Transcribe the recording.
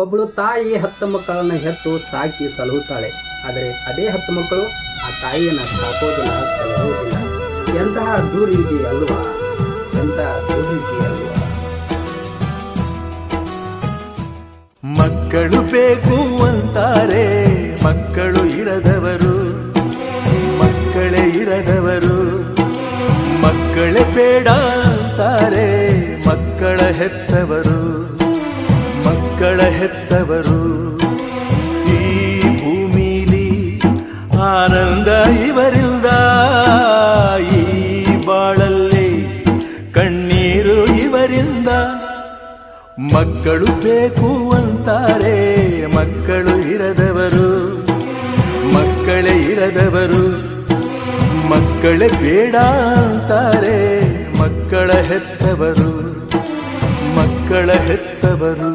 ಒಬ್ಬಳು ತಾಯಿ 10 ಮಕ್ಕಳನ್ನು ಹೆತ್ತು ಸಾಕಿ ಸಲಹುತ್ತಾಳೆ. ಆದರೆ ಅದೇ 10 ಮಕ್ಕಳು ಆ ತಾಯಿಯನ್ನು ಸಾಕೋದಿಲ್ಲ, ಸಲಹುವುದಿಲ್ಲ. ಎಂತಹ ದುರ್ವಿಧಿ ಅಲ್ವಾ, ಎಂತಹ ದುರ್ವಿಧಿ ಅಲ್ವಾ. ಮಕ್ಕಳು ಬೇಕು ಅಂತಾರೆ, ಮಕ್ಕಳು ಇರದವರು, ಮಕ್ಕಳೇ ಇರದವರು. ಮಕ್ಕಳೇ ಬೇಡ ಅಂತಾರೆ, ಮಕ್ಕಳ ಹೆತ್ತವರು, ಮಕ್ಕಳ ಹೆತ್ತವರು. ಈ ಭೂಮಿಲಿ ಆನಂದ ಇವರಿಂದ, ಈ ಬಾಳಲ್ಲಿ ಕಣ್ಣೀರು ಇವರಿಂದ. ಮಕ್ಕಳು ಬೇಕು ಅಂತಾರೆ, ಮಕ್ಕಳು ಇರದವರು, ಮಕ್ಕಳೇ ಇರದವರು. ಮಕ್ಕಳೇ ಬೇಡ ಅಂತಾರೆ, ಮಕ್ಕಳ ಹೆತ್ತವರು, ಮಕ್ಕಳ ಹೆತ್ತವರು.